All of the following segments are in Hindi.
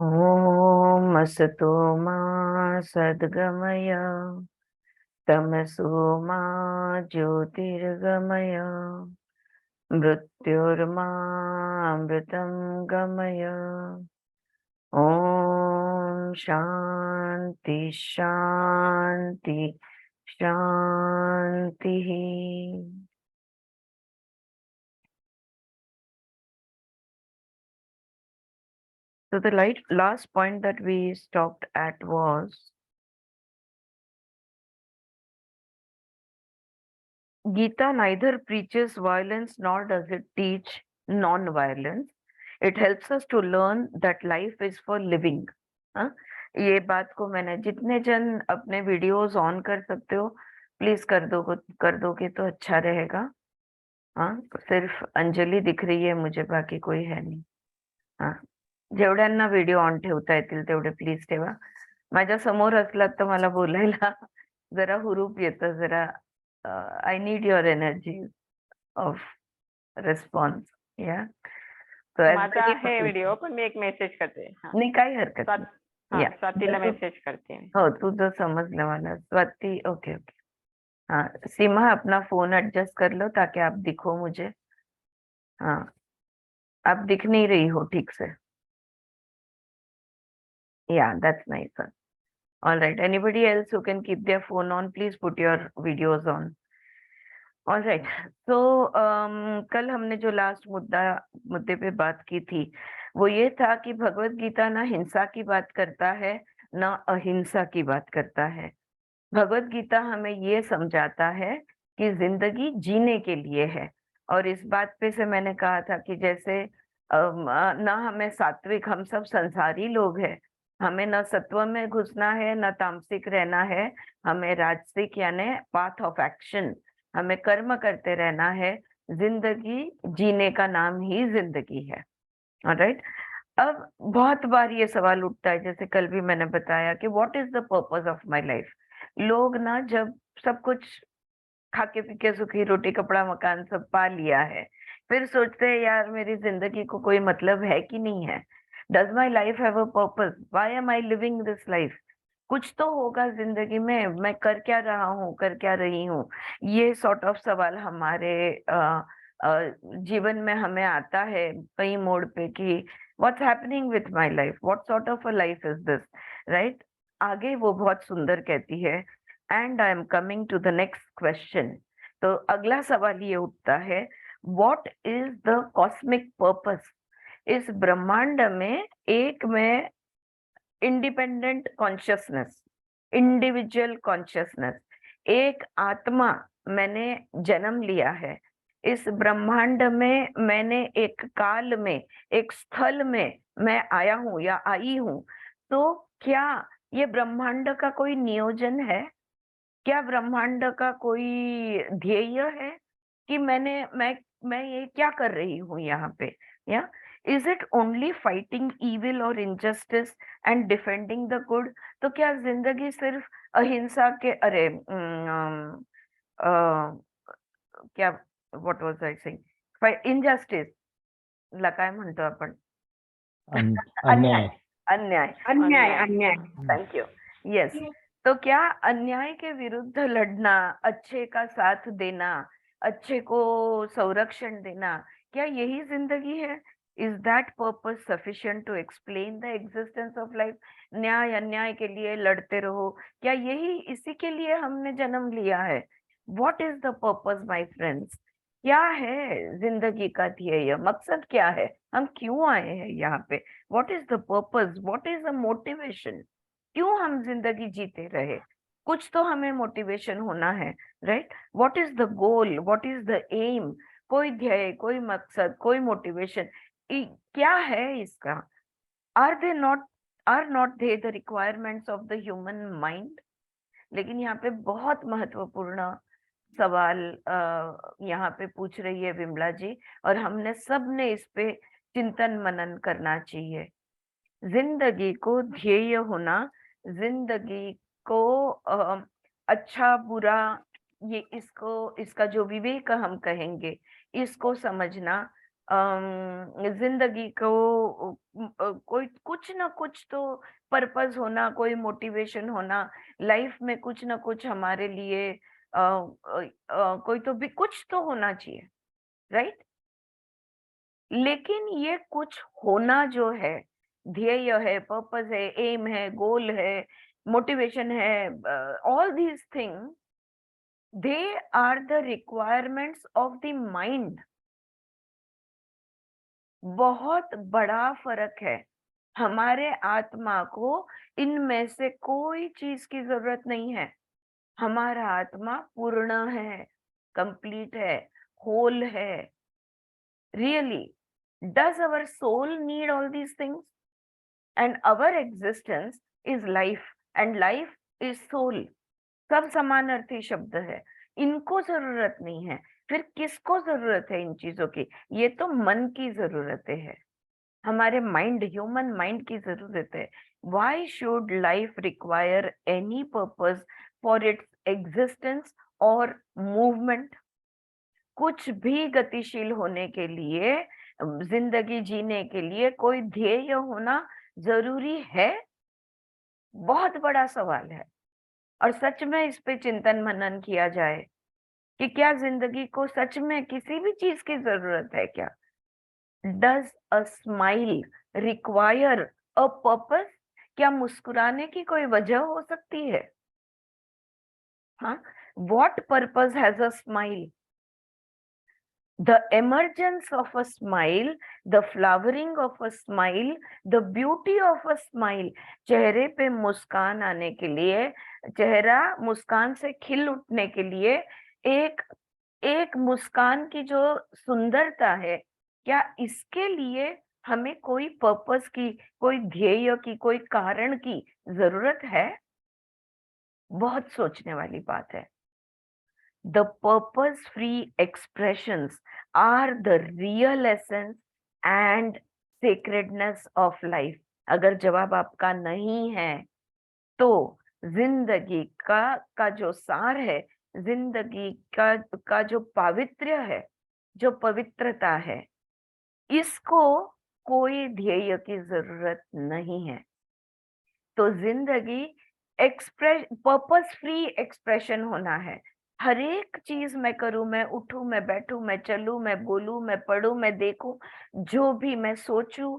ॐ असतो मा सद्गमय तमसो मा ज्योतिर्गमय मृत्युर्मामृतं गमय। ॐ शान्ति शान्ति शान्तिः। So the last point that we stopped at was Gita neither preaches violence nor does it teach non-violence. It helps us to learn that life is for living. हाँ, ये बात को मैंने जितने जन अपने वीडियोस ऑन कर सकते हो प्लीज कर दोगे तो अच्छा रहेगा। हाँ, सिर्फ अंजलि दिख रही है मुझे, बाकी कोई है नहीं। हाँ, जेवढ्यांना व्हिडिओ ऑन ठेवता येतील तेवढे प्लीज ठेवा। माझ्या समोर असलात तर मला बोलायला जरा हुरूप येतं, जरा I need your energy of response या। तो माझा आहे व्हिडिओ, पण मी एक मेसेज करते. नाही, काही हरकत नाही या। स्वातीला मेसेज करते. हो, तुझं समजलं मला स्वाती। ओके ओके, हाँ सीमा अपना फोन एडजस्ट कर लो ताकि आप दिखो मुझे। हाँ, आप दिख नहीं रही हो ठीक से। या that's nice. All right. Anybody else who can keep their phone on, please put your videos on. All right. So कल हमने जो लास्ट मुद्दे पे बात की थी वो ये था कि भगवत गीता ना हिंसा की बात करता है ना अहिंसा की बात करता है। भगवत गीता हमें ये समझाता है कि जिंदगी जीने के लिए है। और इस बात पे से मैंने कहा था कि जैसे ना हमें सात्विक, हम सब संसारी लोग हैं, हमें न सत्व में घुसना है न तामसिक रहना है, हमें राजसिक यानी पाथ ऑफ एक्शन, हमें कर्म करते रहना है। जिंदगी जीने का नाम ही जिंदगी है। ऑलराइट। अब बहुत बार ये सवाल उठता है, जैसे कल भी मैंने बताया कि what is the purpose of my life. लोग ना जब सब कुछ खाके पीके सुखी रोटी कपड़ा मकान सब पा लिया है, फिर सोचते हैं यार मेरी जिंदगी को कोई मतलब है कि नहीं है। Does my life have a purpose? Why am I living this life? कुछ तो होगा जिंदगी में, मैं कर क्या रहा हूँ, कर क्या रही हूँ। ये सॉर्ट ऑफ सवाल हमारे जीवन में हमें आता है कई मोड़ पे कि what's happening with my life, what sort of a life is this, right. आगे वो बहुत सुंदर कहती है, and I am coming to the next question. तो अगला सवाल ये उठता है, what is the cosmic purpose? इस ब्रह्मांड में एक में इंडिपेंडेंट कॉन्शियसनेस, इंडिविजुअल कॉन्शियसनेस, एक आत्मा, मैंने जन्म लिया है इस ब्रह्मांड में, मैंने एक काल में, एक स्थल में मैं आया हूं या आई हूं। तो क्या ये ब्रह्मांड का कोई नियोजन है? क्या ब्रह्मांड का कोई ध्येय है कि मैं ये क्या कर रही हूँ यहाँ पे? या is it only fighting evil और injustice and defending the good? तो क्या जिंदगी सिर्फ अहिंसा के, अरे क्या, what was I saying, injustice ला काय म्हणतो आपण? अन्याय, अन्याय अन्याय, अन्याय अन्याय। Thank you. यस। तो क्या अन्याय के विरुद्ध लड़ना, अच्छे का साथ देना, अच्छे को संरक्षण देना, क्या यही जिंदगी है? Is that purpose sufficient to explain the existence of life? न्याय अन्याय के लिए लड़ते रहो, क्या यही, इसी के लिए हमने जन्म लिया है? What is the purpose my friends? क्या है जिंदगी का ध्येय, मकसद क्या है, हम क्यों आए हैं यहाँ पे? What is the purpose, what is the motivation? क्यों हम जिंदगी जीते रहे? कुछ तो हमें मोटिवेशन होना है, right? What is the goal, what is the aim? कोई ध्येय, कोई मकसद, कोई मोटिवेशन क्या है इसका? Are they not, are not they the requirements of the human mind? लेकिन यहाँ पे बहुत महत्वपूर्ण सवाल यहाँ पे पूछ रही है विमला जी, और हमने सब ने इस पे चिंतन मनन करना चाहिए। जिंदगी को ध्येय होना, जिंदगी को अच्छा बुरा, ये इसको, इसका जो विवेक हम कहेंगे, इसको समझना, जिंदगी को कोई कुछ ना कुछ तो पर्पस होना, कोई मोटिवेशन होना, लाइफ में कुछ ना कुछ हमारे लिए कोई तो भी कुछ तो होना चाहिए, राइट? लेकिन ये कुछ होना जो है, ध्येय है, पर्पस है, एम है, गोल है, मोटिवेशन है, all these thing, they are the requirements of the mind. बहुत बड़ा फर्क है। हमारे आत्मा को इनमें से कोई चीज की जरूरत नहीं है। हमारा आत्मा पूर्ण है, कंप्लीट है, होल है। Really, does our soul need all these things? And our existence is life, and life is soul. सब समानार्थी शब्द है। इनको जरूरत नहीं है, फिर किसको जरूरत है इन चीजों की? ये तो मन की जरूरतें है, हमारे माइंड, ह्यूमन माइंड की जरूरत है। Why should life require any purpose for its existence और मूवमेंट? कुछ भी गतिशील होने के लिए, जिंदगी जीने के लिए कोई ध्येय होना जरूरी है? बहुत बड़ा सवाल है। और सच में इस पे चिंतन मनन किया जाए कि क्या जिंदगी को सच में किसी भी चीज की जरूरत है क्या? Does a smile require a purpose? क्या मुस्कुराने की कोई वजह हो सकती है? हाँ, what purpose has a smile? The emergence of a smile, the flowering of a smile, the beauty of a smile। चेहरे पे मुस्कान आने के लिए, चेहरा मुस्कान से खिल उठने के लिए, एक एक मुस्कान की जो सुंदरता है, क्या इसके लिए हमें कोई पर्पस की, कोई ध्येय की, कोई कारण की जरूरत है? बहुत सोचने वाली बात है। The purpose-free expressions are the real essence and sacredness of life। अगर जवाब आपका नहीं है, तो जिंदगी का जो सार है, जिंदगी का जो पावित्र्य है, जो पवित्रता है, इसको कोई ध्येय की जरूरत नहीं है। तो जिंदगी पर्पस फ्री एक्सप्रेशन होना है। हर एक चीज मैं करूं, मैं उठूं, मैं बैठूं, मैं चलूं, मैं बोलूं, मैं पढ़ूं, मैं देखूं, जो भी मैं सोचूं,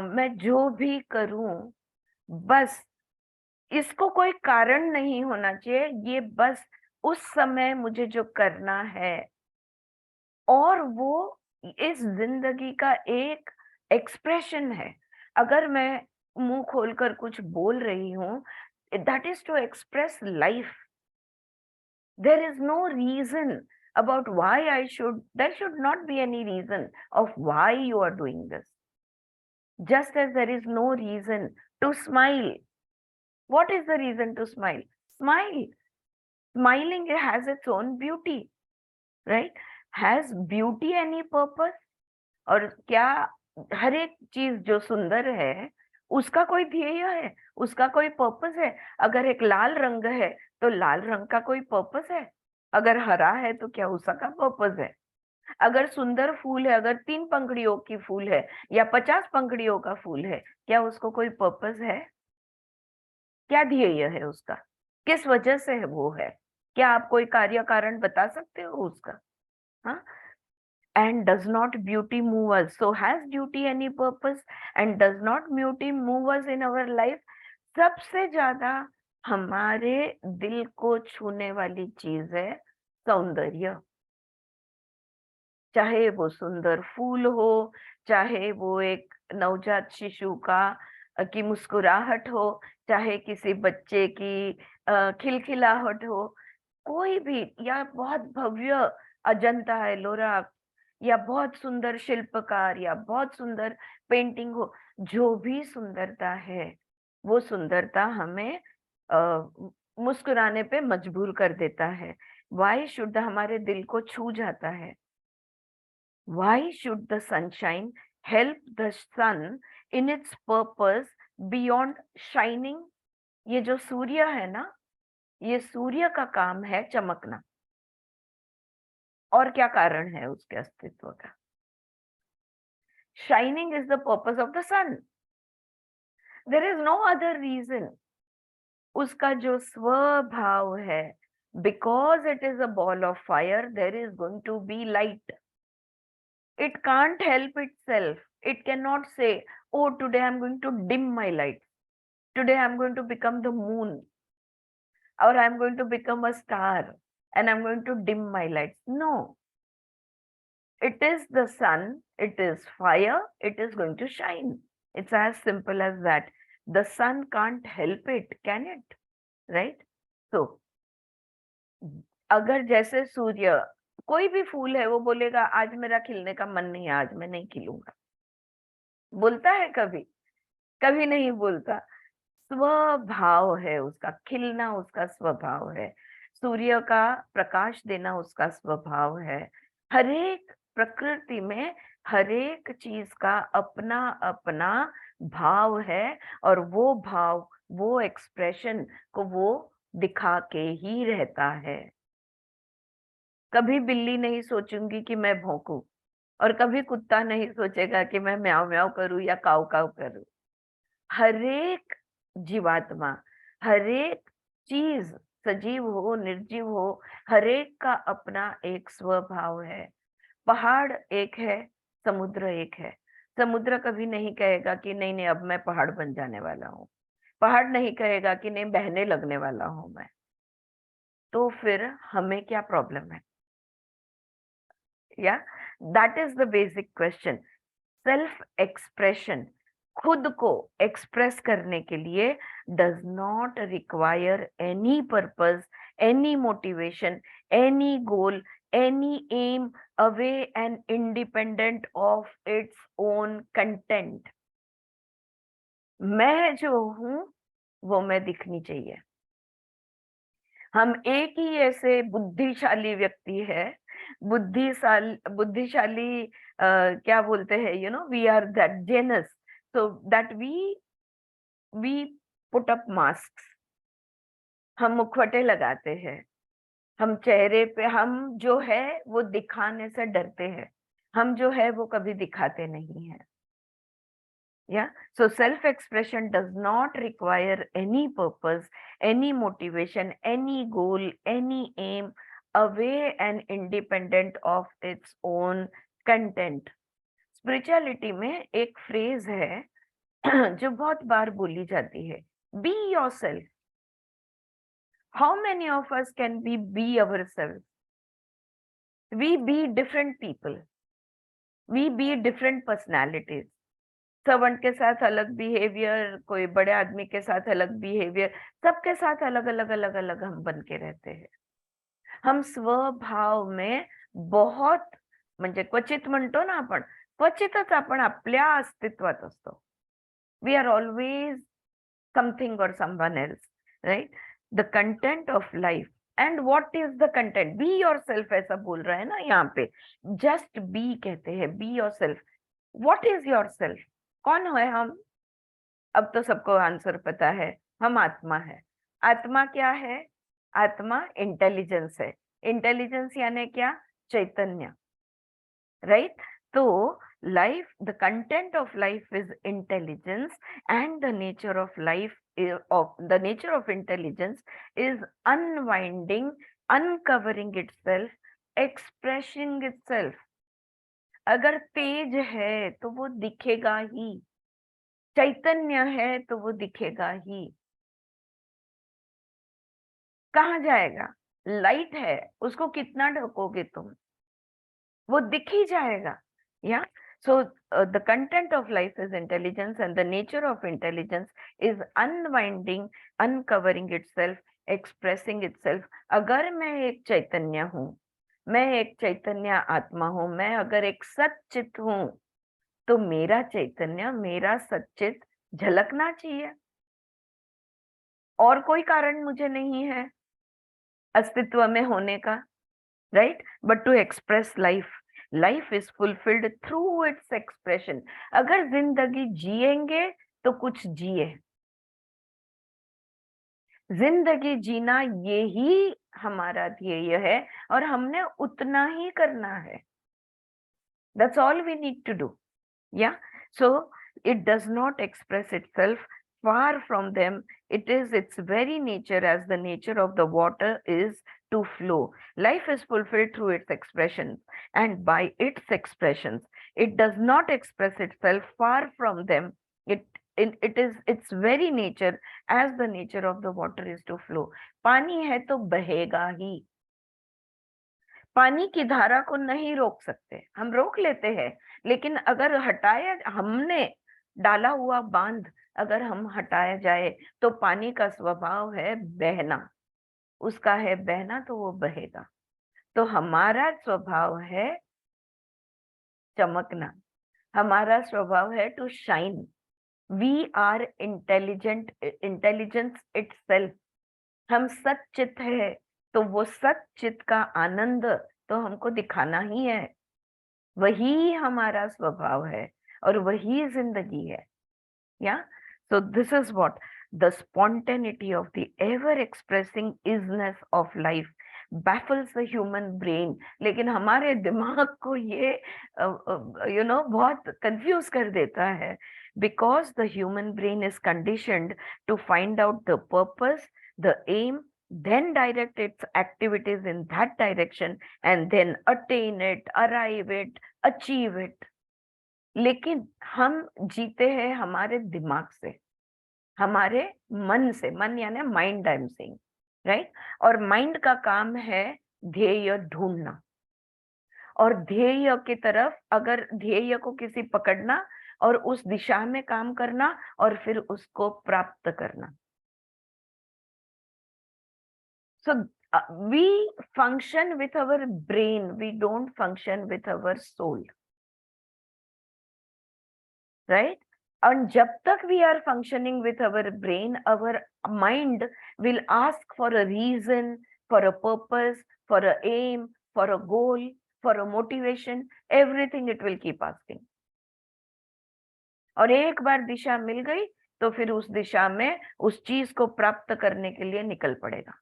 मैं जो भी करूं, बस इसको कोई कारण नहीं होना चाहिए। ये बस उस समय मुझे जो करना है, और वो इस जिंदगी का एक एक्सप्रेशन है। अगर मैं मुंह खोलकर कुछ बोल रही हूँ, that is to express life. There is no reason about why I should, there should not be any reason of why you are doing this. Just as there is no reason to smile. What is the reason to smile? Smile. Smiling has its own beauty, right? Has beauty any purpose? और क्या हर एक चीज जो सुंदर है, उसका कोई ध्येय है, उसका कोई पर्पस है? अगर एक लाल रंग है, तो लाल रंग का कोई पर्पस है? अगर हरा है, तो क्या उसका पर्पस है? अगर सुंदर फूल है, अगर 3 पंखुड़ियों की फूल है या 50 पंखुड़ियों का फूल है, क्या उसको कोई पर्पस है? क्या ध्येय है उसका? किस वजह से है वो है? क्या आप कोई कार्य कारण बता सकते हो उसका? हाँ। And does not beauty move us? So has beauty any purpose? And does not beauty move us in our life? सबसे ज्यादा हमारे दिल को छूने वाली चीज है सौंदर्य। चाहे वो सुंदर फूल हो, चाहे वो एक नवजात शिशु की मुस्कुराहट हो, चाहे किसी बच्चे की खिलखिलाहट हो, कोई भी, या बहुत भव्य अजंता एलोरा, या बहुत सुंदर शिल्पकार, या बहुत सुंदर पेंटिंग हो, जो भी सुंदरता है, वो सुंदरता हमें मुस्कुराने पे मजबूर कर देता है। वाई शुड, हमारे दिल को छू जाता है। Why should the sunshine help the sun in its purpose beyond shining? ये जो सूर्य है ना, ये सूर्य का काम है चमकना। और क्या कारण है उसके अस्तित्व का? Shining is the purpose of the sun. There is no other reason. उसका जो स्वभाव है, because it is a ball of fire, there is going to be light. It can't help itself. It cannot say, oh, today I'm going to dim my light. Today I'm going to become the moon, or I'm going to become a star and I'm going to dim my lights. No. It is the sun, it is fire, it is going to shine. It's as simple as that. The sun can't help it, can it? Right? So, अगर जैसे सूर्य, कोई भी फूल है वो बोलेगा आज मेरा खिलने का मन नहीं है, आज मैं नहीं खिलूंगा, बोलता है कभी? कभी नहीं बोलता। स्वभाव है उसका, खिलना उसका स्वभाव है, सूर्य का प्रकाश देना उसका स्वभाव है। हरेक प्रकृति में हरेक चीज का अपना अपना भाव है, और वो भाव, वो एक्सप्रेशन को वो दिखा के ही रहता है। कभी बिल्ली नहीं सोचूंगी कि मैं भौंकूं, और कभी कुत्ता नहीं सोचेगा कि मैं म्याऊं म्याऊं करूं या काऊ काऊ करूं। हरेक जीवात्मा, हरेक चीज, सजीव हो निर्जीव हो, हरेक का अपना एक स्वभाव है। पहाड़ एक है, समुद्र एक है। समुद्र कभी नहीं कहेगा कि नहीं नहीं अब मैं पहाड़ बन जाने वाला हूँ। पहाड़ नहीं कहेगा कि नहीं बहने लगने वाला हूं मैं। तो फिर हमें क्या प्रॉब्लम है? या that is the basic question. Self expression, खुद को एक्सप्रेस करने के लिए does not require any purpose, any motivation, any goal, any am away and independent of its own content. मैं जो हूं वो मैं दिखनी चाहिए। हम एक ही ऐसे बुद्धिशाली व्यक्ति है, बुद्धिशाली क्या बोलते हैं, you know, we are that genus, so that we put up masks। हम मुखवटे लगाते हैं, हम चेहरे पे, हम जो है वो दिखाने से डरते हैं, हम जो है वो कभी दिखाते नहीं है। Yeah, so self expression does not require any purpose, any motivation, any goal, any aim away and independent of its own content। Spirituality में एक फ्रेज है जो बहुत बार बोली जाती है, be yourself. How many of us can be ourself? We be different people, we be different personalities. Servant के साथ अलग बिहेवियर, कोई बड़े आदमी के साथ अलग बिहेवियर, सबके साथ अलग अलग अलग अलग हम बन के रहते हैं। हम स्वभाव में बहुत, म्हणजे क्वचित म्हणतो ना आपण, क्वचितच आपण आपल्या अस्तित्वात असतो। We are always something or someone else, right? The content of life, and what is the content? Be yourself ऐसा बोल रहा है ना यहाँ पे, just be कहते हैं, be yourself। What is yourself? कौन है हम? अब तो सबको आंसर पता है, हम आत्मा है। आत्मा क्या है? आत्मा इंटेलिजेंस है। इंटेलिजेंस यानी क्या? चैतन्य, राइट? तो life, the content of life is intelligence, and the nature of life is, of the nature of intelligence is unwinding, uncovering itself, expressing itself। अगर तेज है तो वो दिखेगा ही, चैतन्य है तो वो दिखेगा ही। कहाँ जाएगा? लाइट है, उसको कितना ढकोगे तुम, वो दिख ही जाएगा। या so the content of life is intelligence, and the nature of intelligence is unwinding, uncovering itself, expressing itself। अगर मैं एक चैतन्य हूँ, मैं एक चैतन्य आत्मा हूँ, मैं अगर एक सच्चित हूँ, तो मेरा चैतन्य, मेरा सच्चित झलकना चाहिए। और कोई कारण मुझे नहीं है अस्तित्व में होने का, right? But to express life, life is fulfilled through its expression. अगर जिंदगी जिएंगे तो कुछ जिए। जिंदगी जीना ये ही हमारा ध्येय है, और हमने उतना ही करना है। That's all we need to do. Yeah, so it does not express itself. Far from them, it is its very nature, as the nature of the water is to flow. Life is fulfilled through its expressions, and by its expressions, it does not express itself. Far from them, it is its very nature, as the nature of the water is to flow. पानी है तो बहेगा ही. पानी की धारा को नहीं रोक सकते, हम रोक लेते हैं, लेकिन अगर हटाया, हमने डाला हुआ बांध अगर हम हटाया जाए, तो पानी का स्वभाव है बहना. उसका है बहना, तो वो बहेगा. तो हमारा स्वभाव है चमकना, हमारा स्वभाव है to shine. We are intelligent, intelligence itself. हम सच्चित है, तो वो सच्चित का आनंद तो हमको दिखाना ही है. वही हमारा स्वभाव है और वही जिंदगी है. या so this is what the spontaneity of the ever expressing isness of life baffles the human brain. लेकिन हमारे दिमाग को ये बहुत कंफ्यूज कर देता है, because the human brain is conditioned to find out the purpose, the aim, then direct its activities in that direction, and then attain it, arrive it, achieve it. लेकिन हम जीते हैं हमारे दिमाग से, हमारे मन से. मन यानी mind, I am saying, right. और माइंड का काम है ध्येय ढूंढना, और ध्येय की तरफ, अगर ध्येय को किसी पकड़ना और उस दिशा में काम करना और फिर उसको प्राप्त करना. So we function with our brain, we don't function with our soul, right? And जब तक we are functioning with our brain, our mind will ask for a reason, for a purpose, for a aim, for a goal, for a motivation, everything it will keep asking. और एक बार दिशा मिल गई तो फिर उस दिशा में उस चीज को प्राप्त करने के लिए निकल पड़ेगा.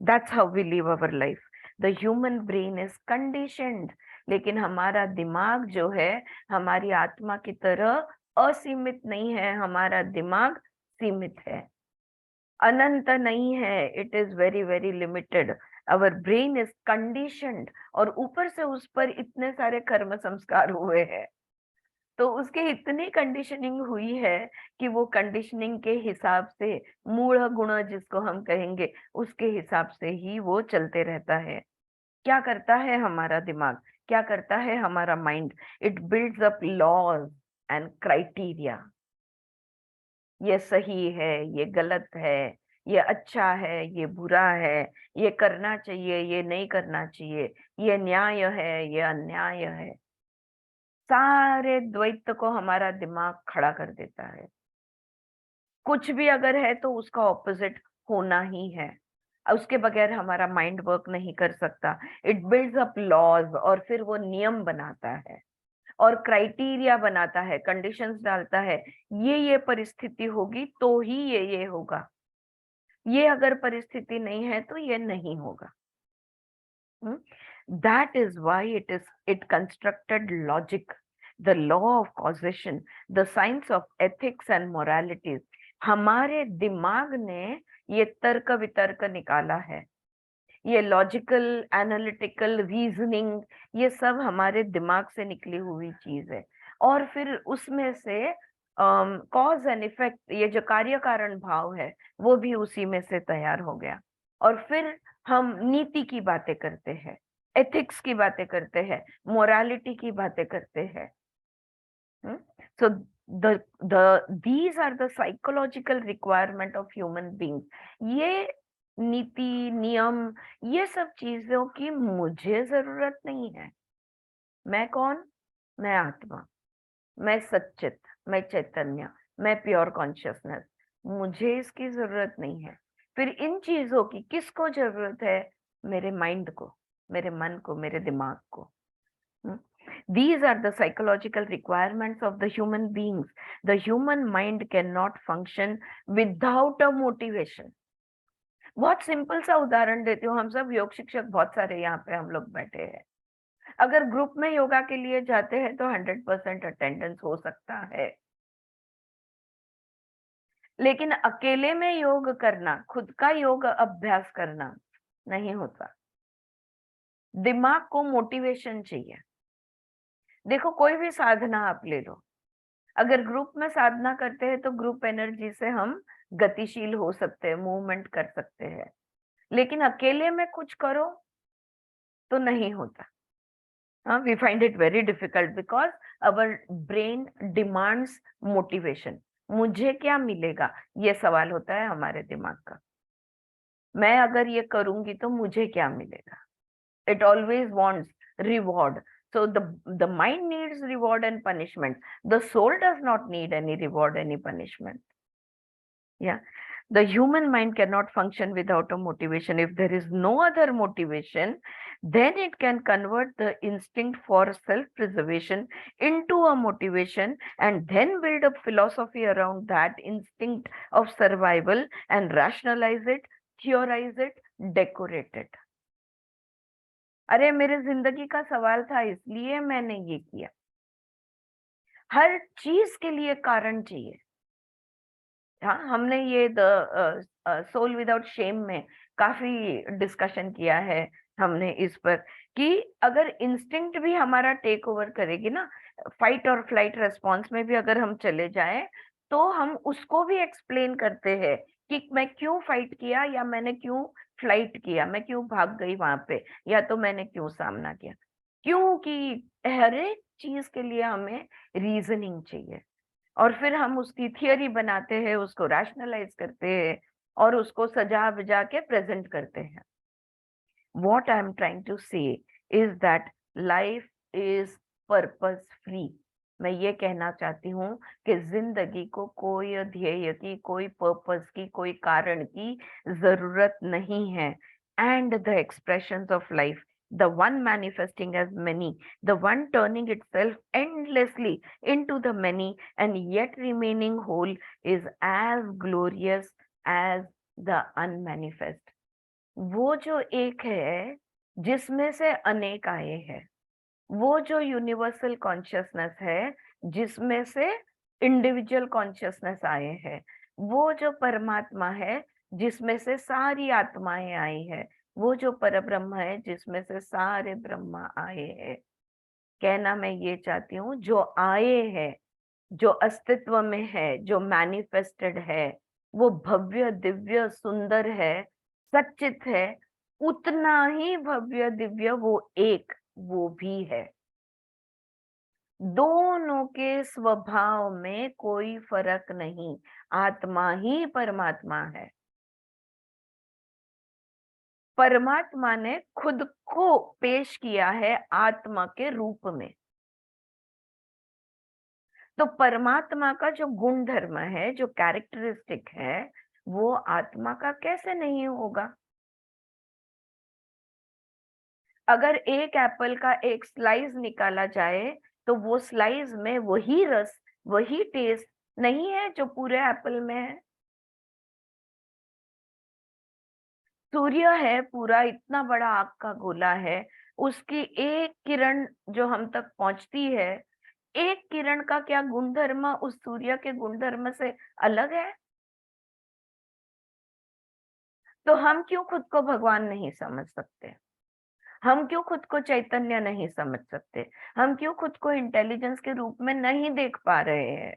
That's how we live our life. The human brain is conditioned. लेकिन हमारा दिमाग जो है हमारी आत्मा की तरह असीमित नहीं है, हमारा दिमाग सीमित है, अनंत नहीं है. It is very very limited. Our brain is conditioned, और ऊपर से उस पर इतने सारे कर्म संस्कार हुए हैं, तो उसके इतनी कंडीशनिंग हुई है कि वो कंडीशनिंग के हिसाब से, मूढ़ गुण जिसको हम कहेंगे, उसके हिसाब से ही वो चलते रहता है. क्या करता है हमारा दिमाग, क्या करता है हमारा mind? It builds up laws and criteria. ये सही है, ये गलत है, ये अच्छा है, ये बुरा है, ये करना चाहिए, ये नहीं करना चाहिए, ये न्याय है, ये अन्याय है. सारे द्वैत को हमारा दिमाग खड़ा कर देता है. कुछ भी अगर है तो उसका ऑपोजिट होना ही है, उसके बगैर हमारा माइंड वर्क नहीं कर सकता. इट बिल्ड्स अप लॉज, और फिर वो नियम बनाता है और क्राइटेरिया बनाता है, कंडीशंस डालता है. ये परिस्थिति होगी तो ही ये होगा, ये अगर परिस्थिति नहीं है तो ये नहीं होगा. That is why it constructed logic, the law of causation, the science of ethics and moralities. हमारे दिमाग ने ये तर्क वितर्क निकाला है, ये लॉजिकल एनालिटिकल रीजनिंग, ये सब हमारे दिमाग से निकली हुई चीज है. और फिर उसमें से कॉज एंड इफेक्ट, ये जो कार्य कारण भाव है, वो भी उसी में से तैयार हो गया. और फिर हम नीति की बातें करते हैं, एथिक्स की बातें करते हैं, मोरालिटी की बातें करते हैं. So these are the psychological requirement of human beings. ये नीति नियम, ये सब चीजों की मुझे जरूरत नहीं है. मैं कौन? मैं आत्मा, मैं सच्चित, मैं चैतन्य, मैं प्योर कॉन्शियसनेस. मुझे इसकी जरूरत नहीं है. फिर इन चीजों की किसको जरूरत है? मेरे माइंड को, मेरे मन को, मेरे दिमाग को. These are the psychological requirements of the human beings. The human mind cannot function without a motivation. बहुत सिंपल सा उदाहरण देती हूँ. हम सब योग शिक्षक बहुत सारे यहाँ पे हम लोग बैठे हैं. अगर ग्रुप में योगा के लिए जाते हैं तो 100% अटेंडेंस हो सकता है, लेकिन अकेले में योग करना, खुद का योग अभ्यास करना नहीं होता। दिमाग को मोटिवेशन चाहिए। देखो कोई भी साधना आप ले लो, अगर ग्रुप में साधना करते हैं तो ग्रुप एनर्जी से हम गतिशील हो सकते हैं, मूवमेंट कर सकते हैं, लेकिन अकेले में कुछ करो तो नहीं होता। we find it very difficult because our brain demands motivation. मुझे क्या मिलेगा, ये सवाल होता है हमारे दिमाग का। मैं अगर ये करूंगी तो मुझे क्या मिलेगा? It always wants reward. So the mind needs reward and punishment. The soul does not need any reward, any punishment. Yeah. The human mind cannot function without a motivation. If there is no other motivation, then it can convert the instinct for self-preservation into a motivation and then build a philosophy around that instinct of survival and rationalize it, theorize it, decorate it. अरे मेरे जिंदगी का सवाल था इसलिए मैंने ये किया। हर चीज के लिए कारण चाहिए। हाँ, हमने ये द सोल विदाउट शेम में काफी डिस्कशन किया है हमने इस पर, कि अगर इंस्टिंक्ट भी हमारा टेक ओवर करेगी ना, फाइट और फ्लाइट रेस्पॉन्स में भी अगर हम चले जाएं, तो हम उसको भी एक्सप्लेन करते हैं कि मैं क्यों फाइट किया, या मैंने क्यों फ्लाइट किया, मैं क्यों भाग गई वहां पे, या तो मैंने क्यों सामना किया। क्योंकि हर एक चीज के लिए हमें रीजनिंग चाहिए, और फिर हम उसकी थियरी बनाते हैं, उसको रैशनलाइज करते हैं और उसको सजा बजा के प्रेजेंट करते हैं। What I am trying to say is that life is purpose free. मैं ये कहना चाहती हूँ कि जिंदगी को कोई ध्येय की, कोई पर्पस की, कोई कारण की जरूरत नहीं है। And the expressions of life, the one manifesting as many, the one turning itself endlessly into the many and yet remaining whole, is as glorious as the unmanifest. वो जो एक है जिसमें से अनेक आए हैं, वो जो यूनिवर्सल कॉन्शियसनेस है जिसमें से इंडिविजुअल कॉन्शियसनेस आए हैं, वो जो परमात्मा है जिसमें से सारी आत्माएं आई है, वो जो परब्रह्म है जिसमें से सारे ब्रह्मा आए हैं। कहना मैं ये चाहती हूँ, जो आए हैं, जो अस्तित्व में है, जो मैनिफेस्टेड है, वो भव्य दिव्य सुंदर है, सच्चित है, उतना ही भव्य दिव्य वो एक वो भी है। दोनों के स्वभाव में कोई फर्क नहीं, आत्मा ही परमात्मा है। परमात्मा ने खुद को पेश किया है आत्मा के रूप में। तो परमात्मा का जो गुण धर्म है, जो कैरेक्टरिस्टिक है, वो आत्मा का कैसे नहीं होगा? अगर एक एप्पल का एक स्लाइस निकाला जाए तो वो स्लाइस में वही रस, वही टेस्ट नहीं है जो पूरे एप्पल में है। सूर्य है पूरा, इतना बड़ा आग का गोला है, उसकी एक किरण जो हम तक पहुंचती है, एक किरण का क्या गुणधर्म उस सूर्य के गुणधर्म से अलग है? तो हम क्यों खुद को भगवान नहीं समझ सकते? हम क्यों खुद को चैतन्य नहीं समझ सकते? हम क्यों खुद को इंटेलिजेंस के रूप में नहीं देख पा रहे हैं?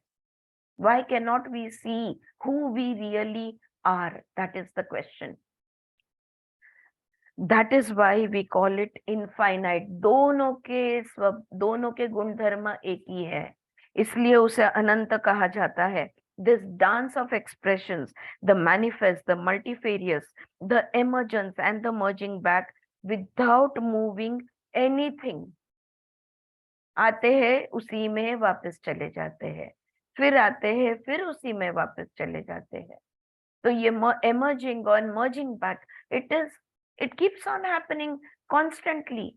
Why cannot we see who we really are? That is the question. That is why we call it infinite. दोनों के गुण धर्म एक ही है, इसलिए उसे अनंत कहा जाता है। This dance of expressions, the manifest, the multifarious, the emergence and the merging back without moving anything. आते हैं उसी में वापस चले जाते हैं, फिर आते हैं फिर उसी में वापस चले जाते हैं। तो ये emerging और merging back, it keeps on happening constantly.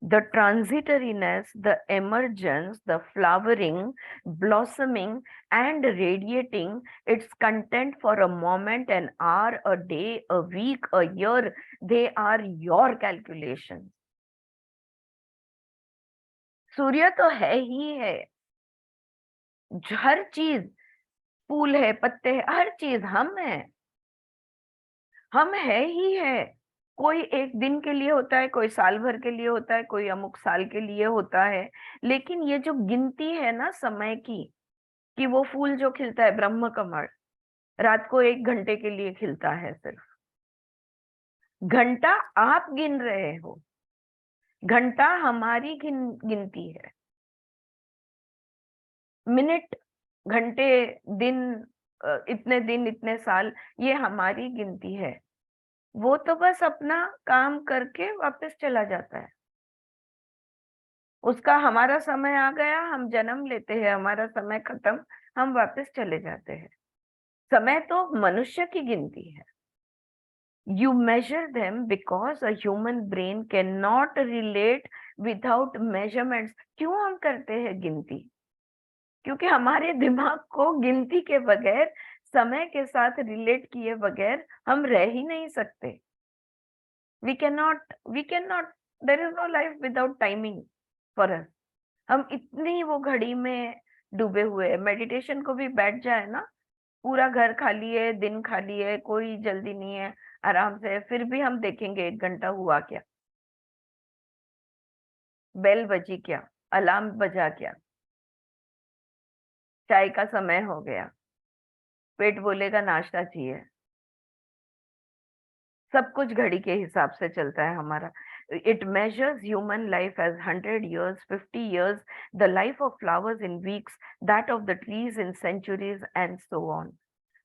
The transitoriness, the emergence, the flowering, blossoming and radiating its content for a moment, an hour, a day, a week, a year, they are your calculations. सूर्य तो है ही है, हर चीज, फूल है, पत्ते है, हर चीज हम है ही है। कोई एक दिन के लिए होता है, कोई साल भर के लिए होता है, कोई अमुक साल के लिए होता है। लेकिन ये जो गिनती है ना समय की, कि वो फूल जो खिलता है ब्रह्म कमल, रात को 1 घंटे के लिए खिलता है सिर्फ। घंटा आप गिन रहे हो, घंटा हमारी गिनती है। मिनट, घंटे, दिन, इतने दिन, इतने साल, ये हमारी गिनती है। वो तो बस अपना काम करके वापस चला जाता है। उसका हमारा समय आ गया, हम जन्म लेते हैं, हमारा समय खत्म, हम वापस चले जाते हैं। समय तो मनुष्य की गिनती है। You measure them because a human brain cannot relate without measurements. क्यों हम करते हैं गिनती? क्योंकि हमारे दिमाग को गिनती के बगैर, समय के साथ रिलेट किए बगैर हम रह ही नहीं सकते। we cannot, there is no life without timing for us. हम इतनी वो घड़ी में डूबे हुए हैं। मेडिटेशन को भी बैठ जाए ना, पूरा घर खाली है, दिन खाली है, कोई जल्दी नहीं है, आराम से, फिर भी हम देखेंगे 1 घंटा हुआ क्या, बेल बजी क्या, अलार्म बजा क्या, चाय का समय हो गया, पेट बोलेगा नाश्ता चाहिए। सब कुछ घड़ी के हिसाब से चलता है हमारा। It measures human life as 100 years, 50 years, the life of flowers in weeks, that of the trees in centuries, and so on.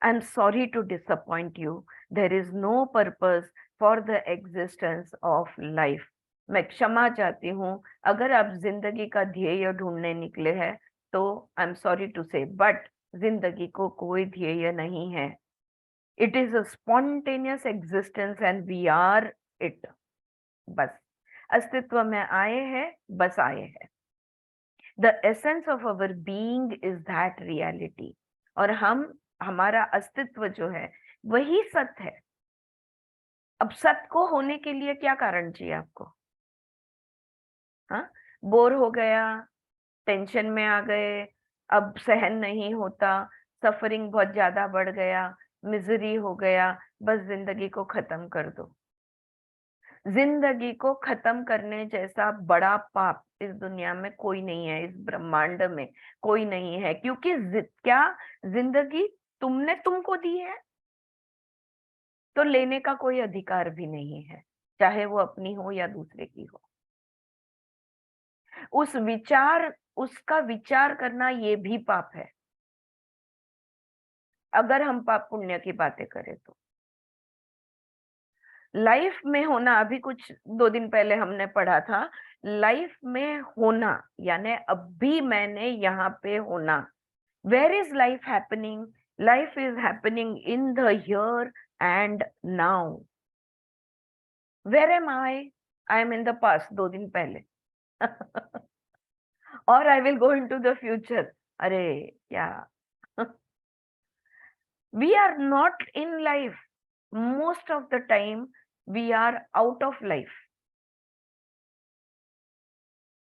I am sorry to disappoint you, there is no purpose for the existence of life. मैं क्षमा चाहती हूँ अगर आप जिंदगी का ध्येय ढूंढने निकले हैं, तो I am sorry to say, but जिंदगी को कोई ध्येय नहीं है। It is a spontaneous existence and we are it. बस अस्तित्व में आए हैं, बस आए हैं। The essence of our being is that reality. और हमारा अस्तित्व जो है वही सत्य है। अब सत्य को होने के लिए क्या कारण चाहिए आपको? हाँ, बोर हो गया, टेंशन में आ गए, अब सहन नहीं होता, सफरिंग बहुत ज्यादा बढ़ गया, मिजरी हो गया, बस जिंदगी को खत्म कर दो। जिंदगी को खत्म करने जैसा बड़ा पाप इस दुनिया में कोई नहीं है, इस ब्रह्मांड में कोई नहीं है। क्योंकि क्या जिंदगी तुमने तुमको दी है, तो लेने का कोई अधिकार भी नहीं है, चाहे वो अपनी हो या दूसरे की हो। उसका विचार करना ये भी पाप है, अगर हम पाप पुण्य की बातें करें तो। लाइफ में होना, अभी कुछ 2 दिन पहले हमने पढ़ा था, लाइफ में होना यानी अभी मैंने यहाँ पे होना। Where is life happening? Life is happening in the here and now. Where am I am in the past 2 दिन पहले और I will go into the future. अरे क्या we are not in life, most of the time we are out of life,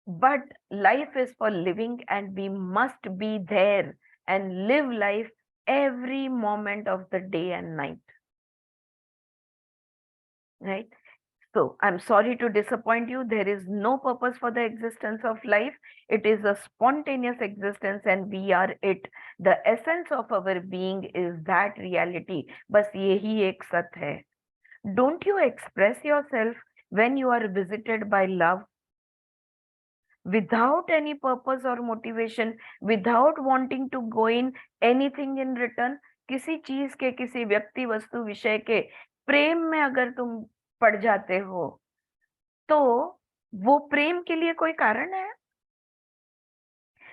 but life is for living and we must be there and live life every moment of the day and night, right? So I'm sorry to disappoint you, there is no purpose for the existence of life. It is a spontaneous existence and we are it. The essence of our being is that reality. बस यही एक सत्य है। Don't you express yourself when you are visited by love without any purpose or motivation, without wanting to gain anything in return? किसी चीज के, किसी व्यक्ति, वस्तु, विषय के प्रेम में अगर तुम पड़ जाते हो, तो वो प्रेम के लिए कोई कारण है?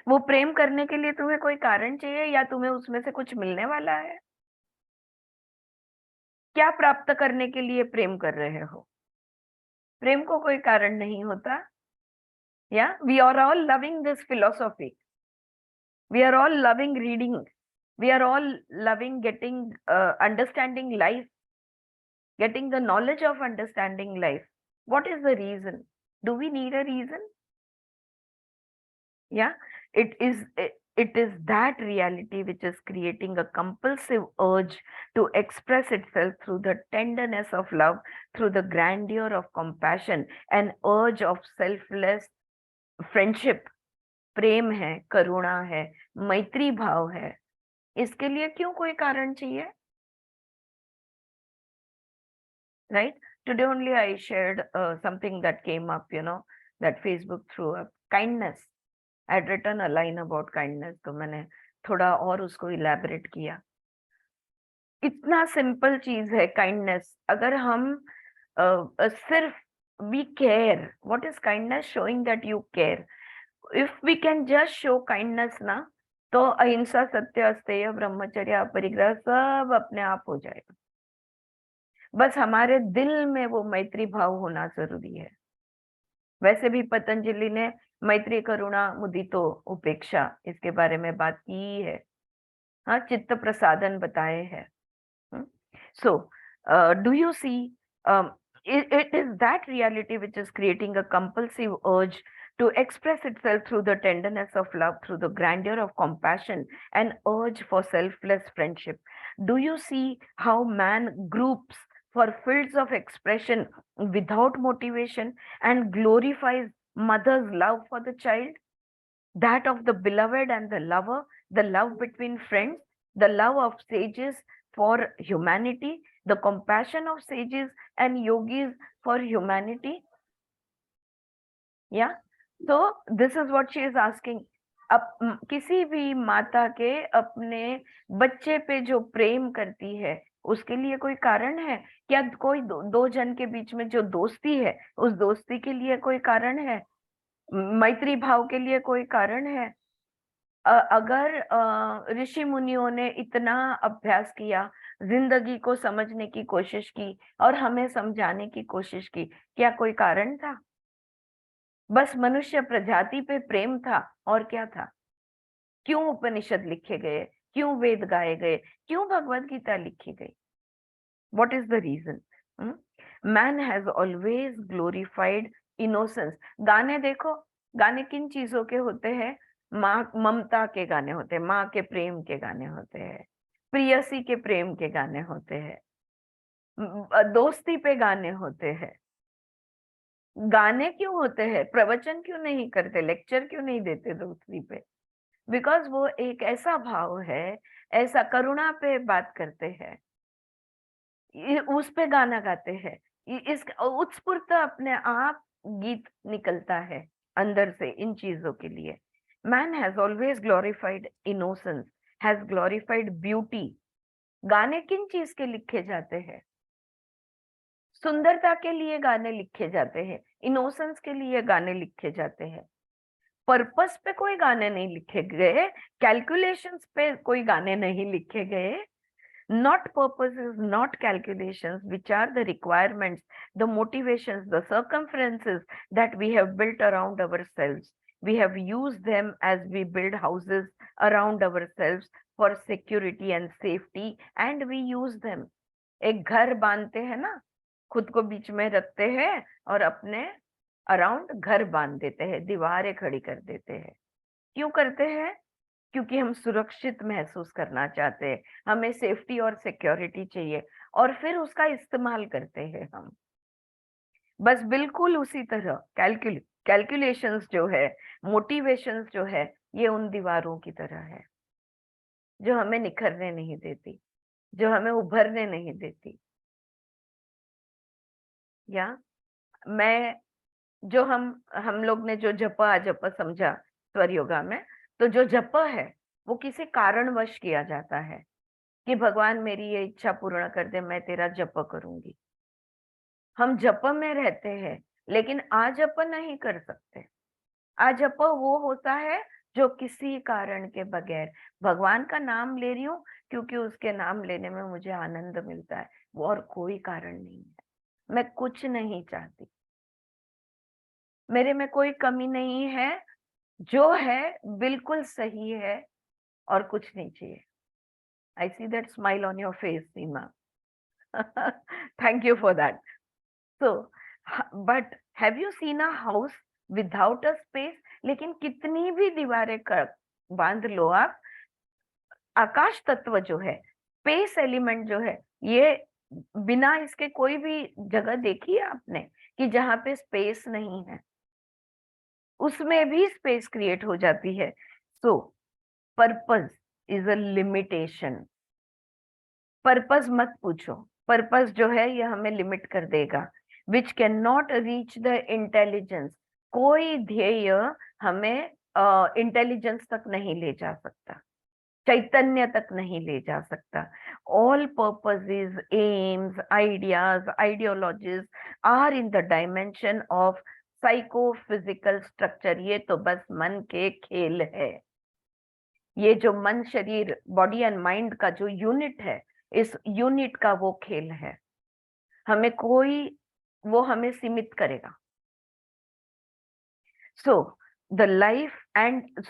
वो प्रेम करने के लिए तुम्हें कोई कारण चाहिए, या तुम्हें उसमें से कुछ मिलने वाला है? क्या प्राप्त करने के लिए प्रेम कर रहे हो? प्रेम को कोई कारण नहीं होता। Yeah, we are all loving this philosophy. We are all loving reading. We are all loving getting understanding life, getting the knowledge of understanding life. What is the reason? Do we need a reason? Yeah, it is that reality which is creating a compulsive urge to express itself through the tenderness of love, through the grandeur of compassion, an urge of selfless friendship. प्रेम है, करुणा है, मैत्री भाव है, इसके लिए क्यों कोई कारण चाहिए? Right? Today only I shared something that came up, that Facebook threw up. Kindness. I had written a line about kindness, तो मैंने थोड़ा और उसको इलैबोरेट किया. इतना सिंपल चीज है काइंडनेस. अगर हम सिर्फ we care. What is kindness? Showing that you care. If we can just show kindness ना, तो अहिंसा, सत्य, अस्तेय, ब्रह्मचर्य, अपरिग्रह सब अपने आप हो जाएगा. बस हमारे दिल में वो मैत्री भाव होना जरूरी है. वैसे भी पतंजलि ने मैत्री, करुणा, मुदितो, उपेक्षा इसके बारे में बात की है. हाँ, चित्त प्रसादन बताए हैं. So, do you see, it is that reality which is creating a compulsive urge to express itself through the tenderness of love, through the grandeur of compassion, an urge for selfless friendship. Do you see how man groups for fields of expression without motivation and glorifies mother's love for the child, that of the beloved and the lover, the love between friends, the love of sages for humanity, the compassion of sages and yogis for humanity? Yeah. So this is what she is asking. अब किसी भी माता के अपने बच्चे पे जो प्रेम करती है, उसके लिए कोई कारण है क्या? कोई दो जन के बीच में जो दोस्ती है, उस दोस्ती के लिए कोई कारण है? मैत्री भाव के लिए कोई कारण है? अगर ऋषि मुनियों ने इतना अभ्यास किया, जिंदगी को समझने की कोशिश की और हमें समझाने की कोशिश की, क्या कोई कारण था? बस मनुष्य प्रजाति पे प्रेम था, और क्या था? क्यों उपनिषद लिखे गए? क्यों वेद गाए गए? क्यों भगवत गीता लिखी गई? What is the reason? Man has always glorified innocence. गाने देखो, गाने किन चीजों के होते हैं? माँ, ममता के गाने होते हैं, माँ के प्रेम के गाने होते हैं, प्रियसी के प्रेम के गाने होते हैं, दोस्ती पे गाने होते हैं. गाने क्यों होते हैं? प्रवचन क्यों नहीं करते? लेक्चर क्यों नहीं देते दोस्ती पे? बिकॉज वो एक ऐसा भाव है, ऐसा करुणा पे बात करते हैं, उस पे गाना गाते हैं. इस उत्स्फूर्त अपने आप गीत निकलता है अंदर से इन चीजों के लिए. Man has always glorified innocence, has glorified beauty. गाने किन चीज के लिखे जाते हैं? सुंदरता के लिए गाने लिखे जाते हैं, इनोसेंस के लिए गाने लिखे जाते हैं. पर्पस पे कोई गाने नहीं लिखे गए, कैलकुलेशंस पे कोई गाने नहीं लिखे गए. Not purposes, not calculations, which are the requirements, the motivations, the circumferences that we have built around ourselves. We have used them as we build houses around ourselves for security and safety, and we use them. एक घर बांधते हैं ना, खुद को बीच में रखते हैं और अपने अराउंड घर बांध देते हैं, दीवारें खड़ी कर देते हैं. क्यों करते हैं? क्योंकि हम सुरक्षित महसूस करना चाहते हैं, हमें सेफ्टी और सिक्योरिटी चाहिए, और फिर उसका इस्तेमाल करते हैं हम. बस बिल्कुल उसी तरह कैलकुलेशंस जो है, मोटिवेशंस जो है, ये उन दीवारों की तरह है जो हमें निखरने नहीं देती, जो हमें उभरने नहीं देती. या मैं जो हम लोग ने जो जप अजप समझा स्वर योगा में, तो जो जप है वो किसी कारणवश किया जाता है कि भगवान मेरी ये इच्छा पूर्ण कर दे, मैं तेरा जप करूंगी. हम जप में रहते हैं, लेकिन आजप नहीं कर सकते. आजप वो होता है जो किसी कारण के बगैर भगवान का नाम ले रही हूँ क्योंकि उसके नाम लेने में मुझे आनंद मिलता है, वो और कोई कारण नहीं है. मैं कुछ नहीं चाहती, मेरे में कोई कमी नहीं है, जो है बिल्कुल सही है और कुछ नहीं चाहिए. I see that smile on your face, Seema. Thank you for that. So, but have you seen a house without a space? लेकिन कितनी भी दीवारें बांध लो आप, आकाश तत्व जो है, स्पेस एलिमेंट जो है, ये बिना इसके कोई भी जगह देखी है आपने कि जहां पे स्पेस नहीं है? उसमें भी स्पेस क्रिएट हो जाती है। सो purpose is a limitation. Purpose मत पूछो, पर्पस जो है ये हमें लिमिट कर देगा। Which can not reach the intelligence. कोई ध्येय हमें इंटेलिजेंस तक नहीं ले जा सकता, चैतन्य तक नहीं ले जा सकता। All purposes, aims, ideas, ideologies are in the dimension of psychophysical structure. ये तो बस मन के खेल है। ये जो मन, शरीर, बॉडी एंड माइंड का जो यूनिट है, इस यूनिट का वो खेल है। हमें कोई वो हमें सीमित करेगा। So the life and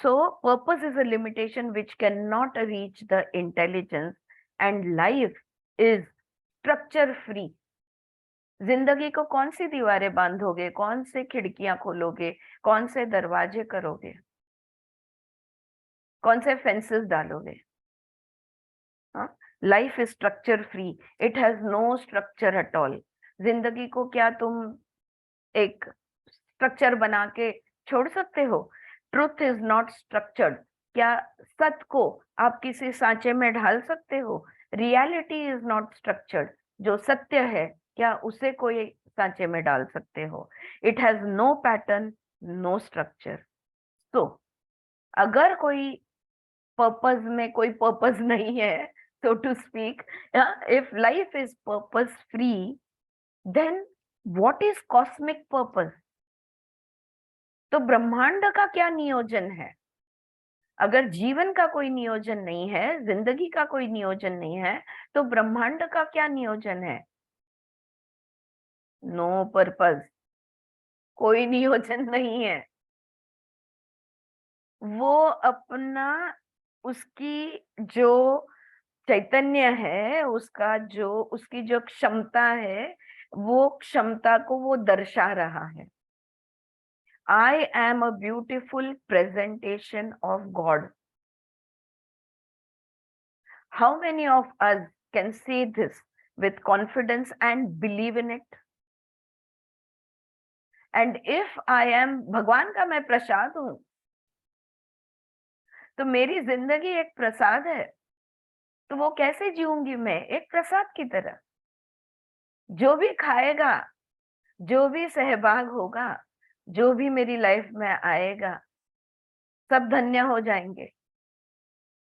so purpose is a limitation which cannot reach the intelligence, and life is structure free. जिंदगी को कौन सी दीवारें बांधोगे, कौन से खिड़कियां खोलोगे, कौन से दरवाजे करोगे, कौन से फेंसेस डालोगे? Life is structure free, it has no structure at all. जिंदगी को क्या तुम एक स्ट्रक्चर बना के छोड़ सकते हो? Truth is not structured. क्या सत्य को आप किसी सांचे में ढाल सकते हो? Reality is not structured. जो सत्य है, क्या उसे कोई सांचे में डाल सकते हो? It has no pattern, no structure. तो अगर कोई पर्पस में कोई पर्पस नहीं है, so to speak, if life is purpose free, then what is cosmic purpose? तो ब्रह्मांड का क्या नियोजन है? अगर जीवन का कोई नियोजन नहीं है, जिंदगी का कोई नियोजन नहीं है, तो ब्रह्मांड का क्या नियोजन है? नो पर्पस, कोई नियोजन नहीं है। वो अपना, उसकी जो चैतन्य है, उसका जो, उसकी जो क्षमता है, वो क्षमता को वो दर्शा रहा है। I am a beautiful presentation of God. How many of us can say this with confidence and believe in it? And if I am भगवान का मैं प्रसाद हूं, तो मेरी जिंदगी एक प्रसाद है, तो वो कैसे जीऊंगी मैं? एक प्रसाद की तरह। जो भी खाएगा, जो भी सहभाग होगा, जो भी मेरी लाइफ में आएगा, सब धन्य हो जाएंगे।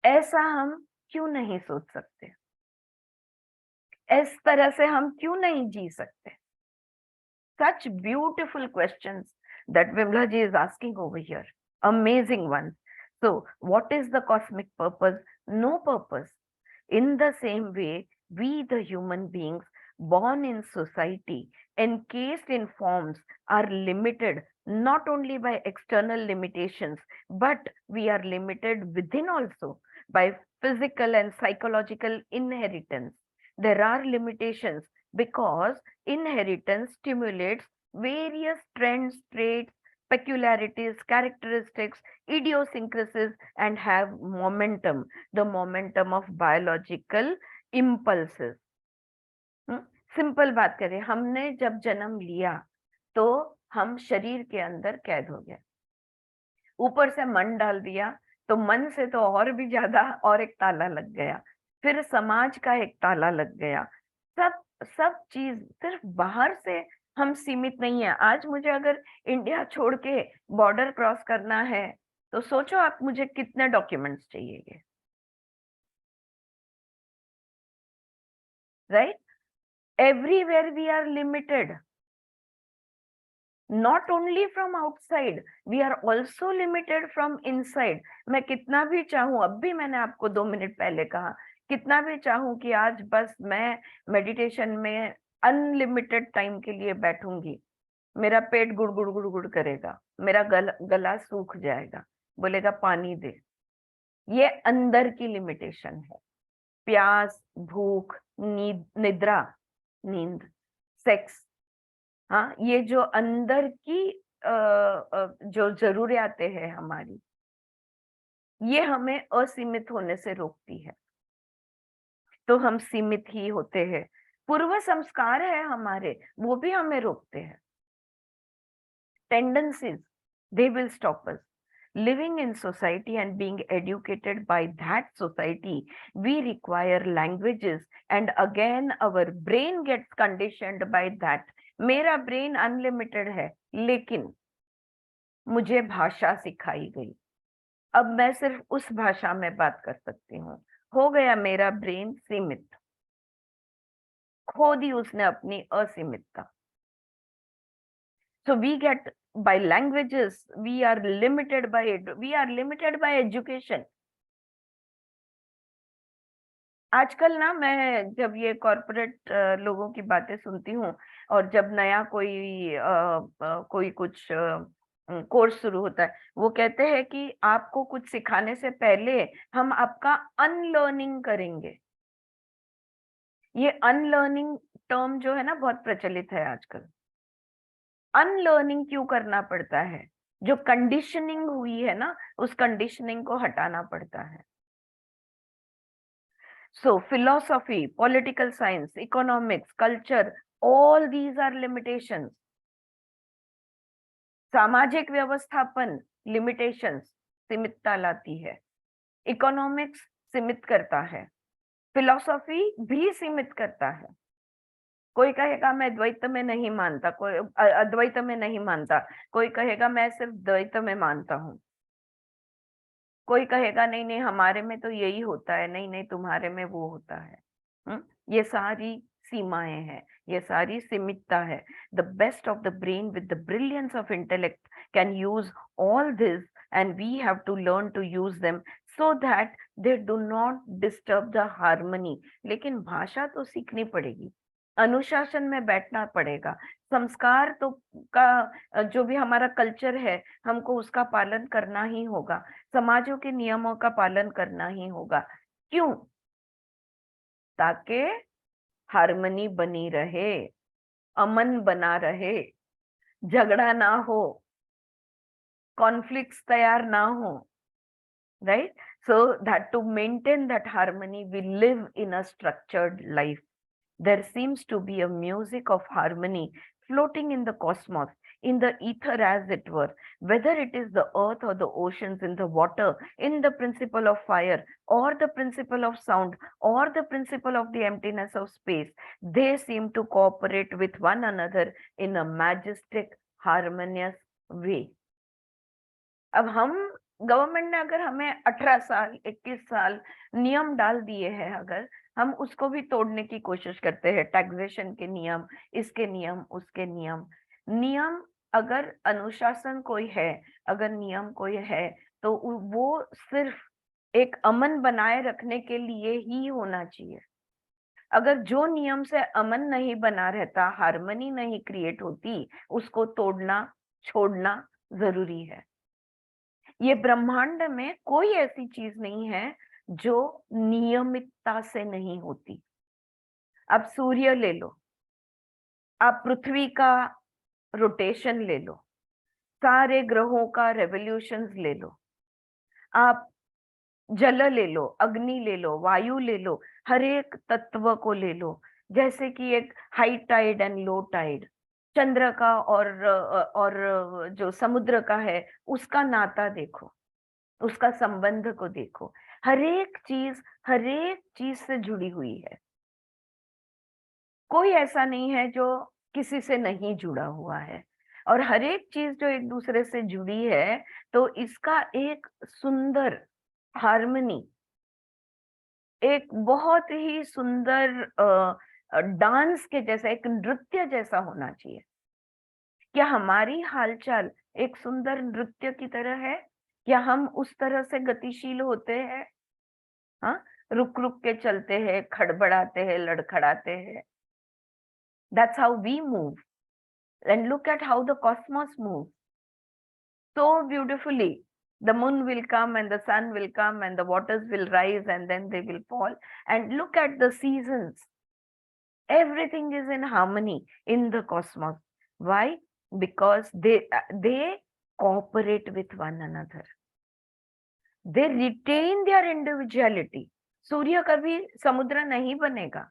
ऐसा हम क्यों नहीं सोच सकते? इस तरह से हम क्यों नहीं जी सकते? Such beautiful questions that Vimla ji is asking over here. Amazing ones. So, what is the cosmic purpose? No purpose. In the same way, we, the human beings born in society, encased in forms, are limited not only by external limitations, but we are limited within also by physical and psychological inheritance. There are limitations because inheritance stimulates various trends, traits, peculiarities, characteristics, idiosyncrasies, and have momentum, the momentum of biological impulses. Simple बात करें, हमने जब जन्म लिया तो हम शरीर के अंदर कैद हो गए, ऊपर से मन डाल दिया, तो मन से तो और भी ज्यादा और एक ताला लग गया, फिर समाज का एक ताला लग गया। सब सब चीज सिर्फ बाहर से हम सीमित नहीं है। आज मुझे अगर इंडिया छोड़ के बॉर्डर क्रॉस करना है, तो सोचो आप मुझे कितने डॉक्यूमेंट्स चाहिए, right? Everywhere we are limited, not only from outside, we are also limited from inside. मैं कितना भी चाहूं, अब भी मैंने आपको 2 मिनट पहले कहा, कितना भी चाहूं कि आज बस मैं मेडिटेशन में अनलिमिटेड टाइम के लिए बैठूंगी, मेरा पेट गुड़ गुड़ गुड़ गुड़ करेगा, मेरा गला सूख जाएगा, बोलेगा पानी दे। ये अंदर की लिमिटेशन है। प्यास, भूख, निद्रा, नींद, सेक्स, हाँ, ये जो अंदर की जो जरूरियातें हैं हमारी, ये हमें असीमित होने से रोकती है, तो हम सीमित ही होते हैं। पूर्व संस्कार है हमारे, वो भी हमें रोकते हैं। Tendencies, they will stop us. Living in society and being educated by that society, we require languages, and again our brain gets conditioned by that. मेरा ब्रेन अनलिमिटेड है, लेकिन मुझे भाषा सिखाई गई, अब मैं सिर्फ उस भाषा में बात कर सकती हूँ। हो गया मेरा ब्रेन सीमित, खो दी उसने अपनी असीमितता। So we get, by languages, we are limited by it. We are limited by education. आजकल ना मैं जब ये कॉर्पोरेट लोगों की बातें सुनती हूँ, और जब नया कोई कुछ कोर्स शुरू होता है, वो कहते हैं कि आपको कुछ सिखाने से पहले हम आपका अनलर्निंग करेंगे। ये अनलर्निंग टर्म जो है ना, बहुत प्रचलित है आजकल। अनलर्निंग क्यों करना पड़ता है? जो कंडीशनिंग हुई है ना, उस कंडीशनिंग को हटाना पड़ता है। So philosophy, political science, economics, culture, all these are limitations. सामाजिक व्यवस्थापन, लिमिटेशंस, सीमितता लाती है। इकोनॉमिक्स सीमित करता है, फिलोसॉफी भी सीमित करता है। कोई कहेगा मैं द्वैत में नहीं मानता, कोई अद्वैत में नहीं मानता, कोई कहेगा मैं सिर्फ द्वैत में मानता हूँ, कोई कहेगा नहीं नहीं हमारे में तो यही होता है, नहीं नहीं तुम्हारे में वो होता है। ये सारी सीमाएं हैं, ये सारी सीमितता है। The best of the brain with the brilliance of intellect can use all this, and we have to learn to use them so that they do not disturb the harmony. लेकिन भाषा तो सीखनी पड़ेगी, अनुशासन में बैठना पड़ेगा, संस्कार तो का जो भी हमारा कल्चर है, हमको उसका पालन करना ही होगा, समाजों के नियमों का पालन करना ही होगा। क्यों? ताकि हार्मनी बनी रहे, अमन बना रहे, झगड़ा ना हो, कॉन्फ्लिक्ट्स तैयार ना हो, right? So that to maintain that harmony, we live in a structured life. There seems to be a music of harmony floating in the cosmos, in the ether as it were, whether it is the earth or the oceans, in the water, in the principle of fire, or the principle of sound, or the principle of the emptiness of space. They seem to cooperate with one another in a majestic, harmonious way. अब हम, गवर्नमेंट ने अगर हमें 18 साल 21 साल नियम डाल दिए हैं, अगर हम उसको भी तोड़ने की कोशिश करते हैं, टैक्सेशन के नियम, इसके नियम, उसके नियम, अगर अनुशासन कोई है, अगर नियम कोई है, तो वो सिर्फ एक अमन बनाए रखने के लिए ही होना चाहिए। अगर जो नियम से अमन नहीं बना रहता, हार्मनी नहीं क्रिएट होती, उसको तोड़ना, छोड़ना जरूरी है। ये ब्रह्मांड में कोई ऐसी चीज नहीं है जो नियमितता से नहीं होती। आप सूर्य ले लो, आप पृथ्वी का रोटेशन ले लो, सारे ग्रहों का रेवोल्यूशंस ले लो, आप जल ले लो, अग्नि ले लो, वायु ले लो, हर एक तत्व को ले लो। जैसे कि एक high tide and low tide, चंद्र का और जो समुद्र का है, उसका नाता देखो, उसका संबंध को देखो। हर एक चीज से जुड़ी हुई है, कोई ऐसा नहीं है जो किसी से नहीं जुड़ा हुआ है, और हर एक चीज जो एक दूसरे से जुड़ी है, तो इसका एक सुंदर हार्मनी, एक बहुत ही सुंदर डांस के जैसा, एक नृत्य जैसा होना चाहिए। क्या हमारी हालचाल एक सुंदर नृत्य की तरह है? क्या हम उस तरह से गतिशील होते हैं? हाँ, रुक रुक के चलते हैं, खड़बड़ाते हैं, लड़खड़ाते हैं। That's how we move. And look at how the cosmos moves so beautifully. The moon will come and the sun will come and the waters will rise and then they will fall. And look at the seasons. Everything is in harmony in the cosmos. Why? because they cooperate with one another. They retain their individuality. सूर्य कभी समुद्र नहीं बनेगा,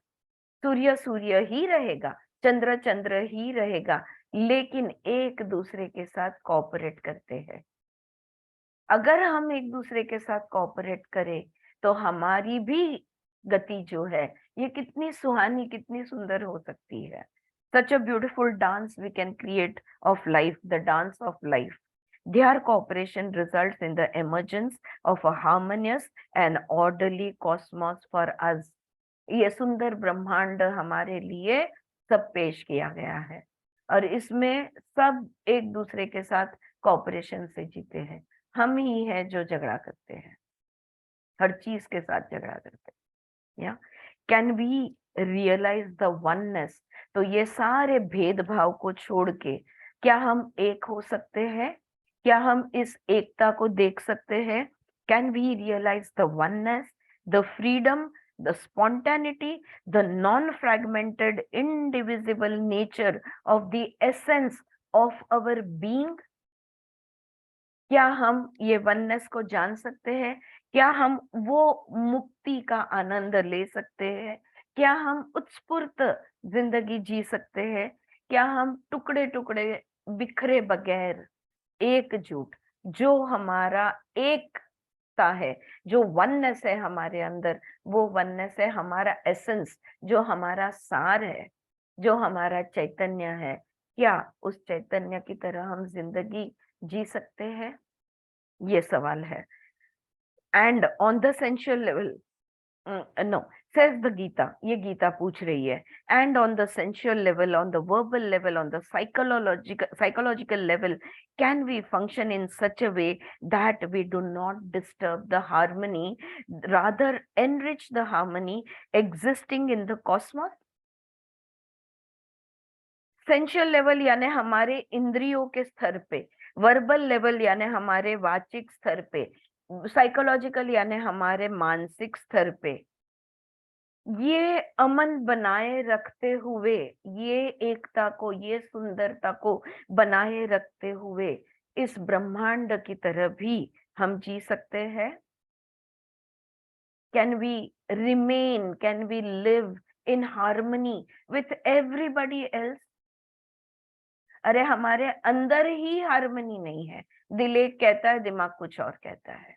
सूर्य सूर्य ही रहेगा, चंद्र चंद्र ही रहेगा, लेकिन एक दूसरे के साथ कॉपरेट करते हैं। अगर हम एक दूसरे के साथ कॉपरेट करें तो हमारी भी गति जो है ये कितनी सुहानी, कितनी सुंदर हो सकती है। Such a beautiful dance we can create of life, the dance of life. Their cooperation results in the emergence of a harmonious and orderly cosmos for us. ये सुंदर ब्रह्मांड हमारे लिए सब पेश किया गया है और इसमें सब एक दूसरे के साथ कॉपरेशन से जीते हैं। हम ही है जो झगड़ा करते हैं, हर चीज के साथ झगड़ा करते हैं। या can we realise the oneness? तो ये सारे भेदभाव को छोड़ के क्या हम एक हो सकते हैं? क्या हम इस एकता को देख सकते हैं? Can we realise the oneness, the freedom, the spontaneity, the non-fragmented, indivisible nature of the essence of our being? क्या हम ये वननेस को जान सकते हैं? क्या हम वो मुक्ति का आनंद ले सकते हैं? क्या हम उत्स्फूर्त जिंदगी जी सकते हैं? क्या हम टुकड़े टुकड़े बिखरे बगैर एकजुट, जो हमारा एकता है, जो वननेस है हमारे अंदर, वो वननेस है हमारा एसेंस, जो हमारा सार है, जो हमारा चैतन्य है, क्या उस चैतन्य की तरह हम जिंदगी जी सकते हैं? ये सवाल है। And on the sensual level, no, says the Gita, ये गीता पूछ रही है, and on the sensual level, on the verbal level, on the psychological level, can we function in such a way that we do not disturb the harmony, rather enrich the harmony existing in the cosmos? Sensual level यानी हमारे इंद्रियों के स्तर पे, वर्बल लेवल यानी हमारे वाचिक स्तर पे, साइकोलॉजिकल यानी हमारे मानसिक स्तर पे, ये अमन बनाए रखते हुए, ये एकता को, ये सुंदरता को बनाए रखते हुए इस ब्रह्मांड की तरह भी हम जी सकते हैं? Can we remain, can we live in harmony with everybody else? अरे हमारे अंदर ही हार्मनी नहीं है, दिल एक कहता है, दिमाग कुछ और कहता है,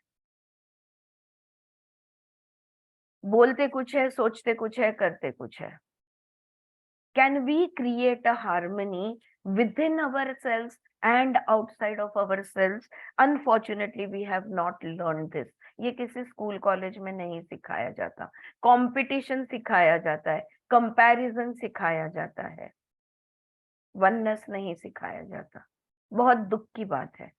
बोलते कुछ है, सोचते कुछ है, करते कुछ है। Can we create a harmony within our selves and outside of our selves? Unfortunately we have not learn this. ये किसी स्कूल कॉलेज में नहीं सिखाया जाता, कंपटीशन सिखाया जाता है, कंपैरिजन सिखाया जाता है, वननेस नहीं सिखाया जाता। बहुत दुख की बात है,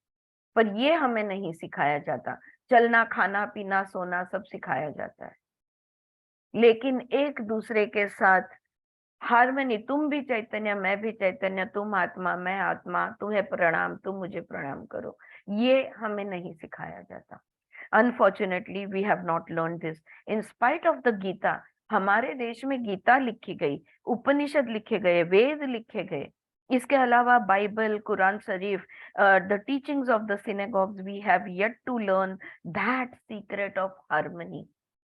पर ये हमें नहीं सिखाया जाता। चलना, खाना, पीना, सोना सब सिखाया जाता है, लेकिन एक दूसरे के साथ हार्मनी, तुम भी चैतन्य, मैं भी चैतन्य, तुम आत्मा, मैं आत्मा, तुम्हें प्रणाम, तुम मुझे प्रणाम करो, ये हमें नहीं सिखाया जाता। Unfortunately we have not learn this. In spite of the Gita, हमारे देश में गीता लिखी गई, उपनिषद लिखे गए, वेद लिखे गए, इसके अलावा बाइबल, कुरान शरीफ, the teachings of the synagogues, we have yet to learn that secret of harmony.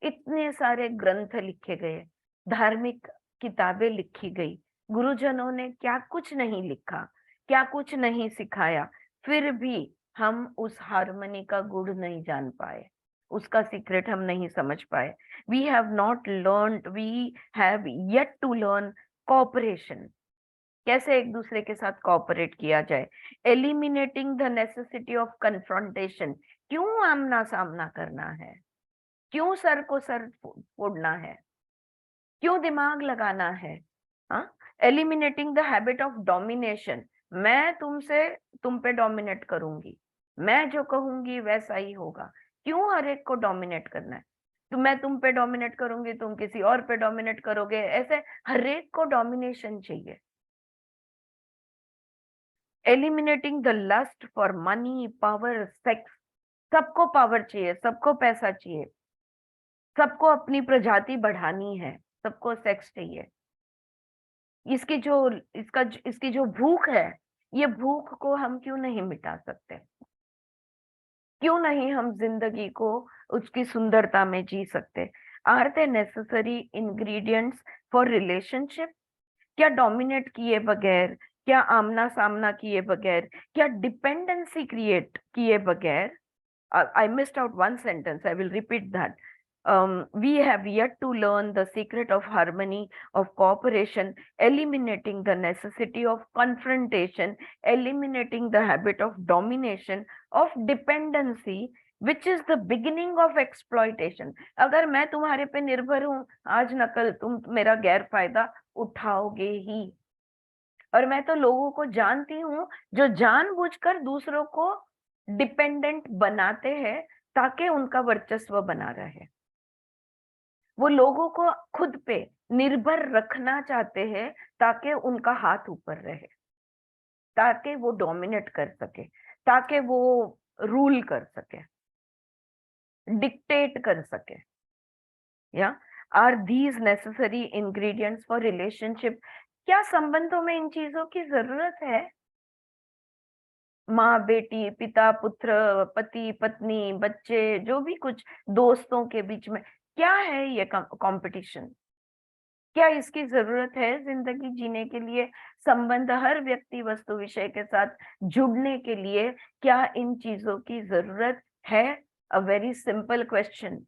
इतने सारे ग्रंथ लिखे गए, धार्मिक किताबें लिखी गई, गुरुजनों ने क्या कुछ नहीं लिखा, क्या कुछ नहीं सिखाया, फिर भी हम उस हार्मनी का गुण नहीं जान पाए, उसका सीक्रेट हम नहीं समझ पाए। We have not learn, we have yet to learn cooperation, कैसे एक दूसरे के साथ कोऑपरेट किया जाए, eliminating the necessity of confrontation. क्यों आमना सामना करना है? क्यों सर को सर फोड़ना है? क्यों दिमाग लगाना है? हाँ, eliminating the habit of domination. मैं तुमसे, तुम पे डोमिनेट करूंगी, मैं जो कहूंगी वैसा ही होगा। क्यों हर एक को डोमिनेट करना है? तो मैं तुम पे डोमिनेट करूंगी, तुम किसी और पे डोमिनेट करोगे, ऐसे हर एक को डोमिनेशन चाहिए। Eliminating the lust for money, power, sex. सबको पावर चाहिए, सबको पैसा चाहिए, सबको अपनी प्रजाति बढ़ानी है, सबको सेक्स चाहिए। इसकी जो भूख है, ये भूख को हम क्यों नहीं मिटा सकते? क्यों नहीं हम जिंदगी को उसकी सुंदरता में जी सकते? Are they necessary ingredients for relationship? क्या डोमिनेट किए बगैर, क्या आमना सामना किए बगैर, क्या डिपेंडेंसी क्रिएट किए बगैर, I missed out one sentence. I will repeat that. We have yet to learn the secret of harmony, of cooperation, eliminating the necessity of confrontation, eliminating the habit of domination, of dependency, which is the beginning of exploitation. अगर मैं तुम्हारे पे निर्भर हूं, आज न कल तुम मेरा गैर फायदा उठाओगे ही। और मैं तो लोगों को जानती हूँ जो जानबूझकर दूसरों को डिपेंडेंट बनाते हैं ताकि उनका वर्चस्व बना रहे। वो लोगों को खुद पे निर्भर रखना चाहते हैं ताकि उनका हाथ ऊपर रहे, ताकि वो डोमिनेट कर सके, ताकि वो रूल कर सके, डिक्टेट कर सके। या are these necessary ingredients for relationship? क्या संबंधों में इन चीजों की जरूरत है? माँ बेटी, पिता पुत्र, पति पत्नी, बच्चे, जो भी कुछ दोस्तों के बीच में क्या है ये कंपटीशन? क्या इसकी जरूरत है जिंदगी जीने के लिए? संबंध हर व्यक्ति वस्तु विषय के साथ जुड़ने के लिए क्या इन चीजों की जरूरत है? A very simple question.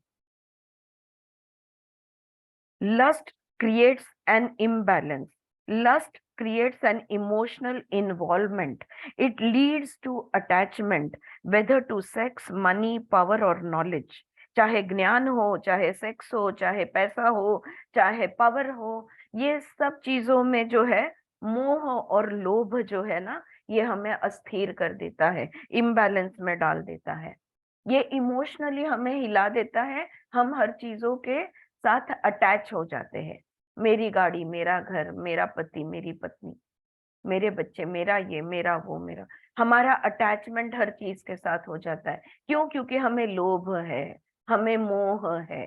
Lust creates an imbalance. Lust creates an emotional involvement. It leads to attachment, whether to sex, money, power or knowledge. चाहे ज्ञान हो, चाहे सेक्स हो, चाहे पैसा हो, चाहे पावर हो, ये सब चीजों में जो है मोह और लोभ जो है ना, ये हमें अस्थिर कर देता है, इम्बैलेंस में डाल देता है। ये इमोशनली हमें हिला देता है। हम हर चीजों के साथ अटैच हो जाते हैं। मेरी गाड़ी, मेरा घर, मेरा पति, मेरी पत्नी, मेरे बच्चे, मेरा ये, मेरा वो, मेरा, हमारा अटैचमेंट हर चीज के साथ हो जाता है। क्यों? क्योंकि हमें लोभ है, हमें मोह है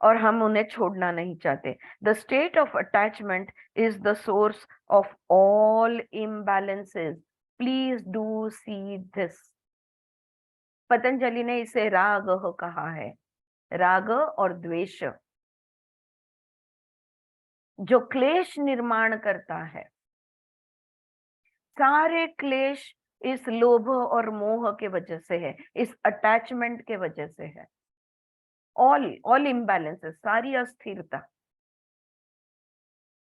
और हम उन्हें छोड़ना नहीं चाहते। The state of attachment is the source of all imbalances. Please do see this. Patanjali ने इसे राग कहा है। राग और द्वेष जो क्लेश निर्माण करता है, सारे क्लेश इस लोभ और मोह के वजह से है, इस अटैचमेंट के वजह से है। ऑल इम्बैलेंसेस, सारी अस्थिरता,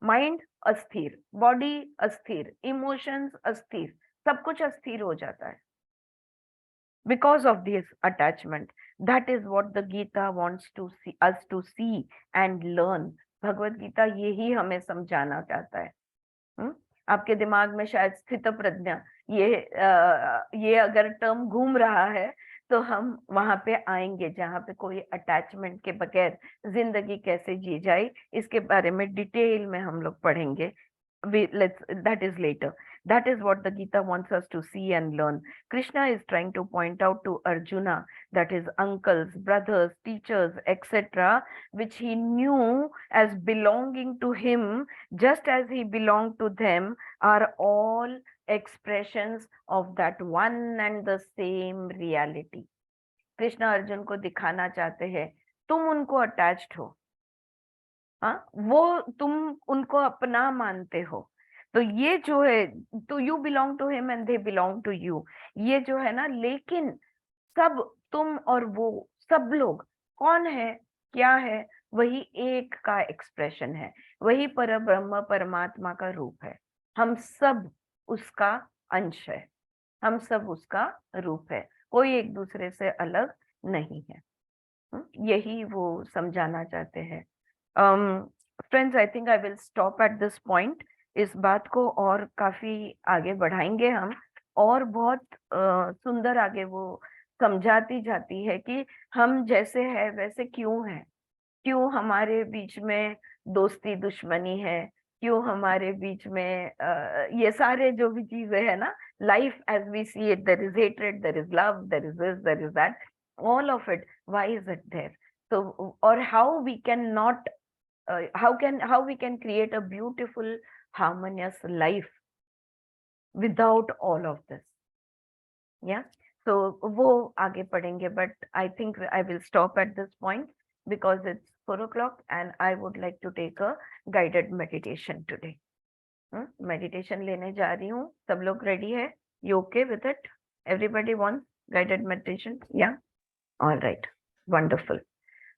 माइंड अस्थिर, बॉडी अस्थिर, इमोशंस अस्थिर, सब कुछ अस्थिर हो जाता है because of this attachment. That is what the Gita wants to see us to see and learn. Bhagavad Gita यही हमें समझाना चाहता है। आपके दिमाग में शायद स्थित प्रज्ञा ये अगर टर्म घूम रहा है तो हम वहां पे आएंगे जहां पे कोई अटैचमेंट के बगैर जिंदगी कैसे जी जाए, इसके बारे में डिटेल में हम लोग पढ़ेंगे। That is later. That is what the Gita wants us to see and learn. Krishna is trying to point out to Arjuna that his uncles, brothers, teachers, etc., which he knew as belonging to him, just as he belonged to them, are all expressions of that one and the same reality. Krishna Arjun को दिखाना चाहते हैं तुम उनको अटैच्ड हो, हाँ, वो तुम उनको अपना मानते हो, तो ये जो है, तो you belong to him and they belong to you, ये जो है ना, लेकिन सब तुम और वो सब लोग कौन है, क्या है? वही एक का एक्सप्रेशन है, वही पर ब्रह्म परमात्मा का रूप है। हम सब उसका अंश है, हम सब उसका रूप है, कोई एक दूसरे से अलग नहीं है। यही वो समझाना चाहते हैं। Friends, I think I will stop at this point. इस बात को और काफी आगे बढ़ाएंगे हम, और बहुत सुंदर आगे वो समझाती जाती है कि हम जैसे है वैसे क्यों है, क्यों हमारे बीच में दोस्ती दुश्मनी है, क्यों हमारे बीच में ये सारे जो भी चीजें है ना, life as we see it, there is hatred, there is love, there is this, there is that, all of it, why is it there? So, or how we can not how we can create a beautiful harmonious life without all of this. Yeah. So वो आगे पढ़ेंगे, but I think I will stop at this point because it's 4 o'clock and I would like to take a guided meditation today. Meditation लेने जा रही हूँ. सब लोग ready है? You okay with it? Everybody wants guided meditation? Yeah. All right. Wonderful.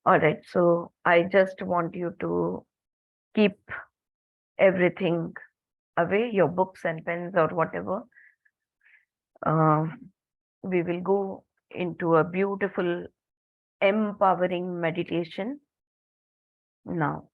All right. So I just want you to keep everything away, your books and pens or whatever. We will go into a beautiful, empowering meditation now.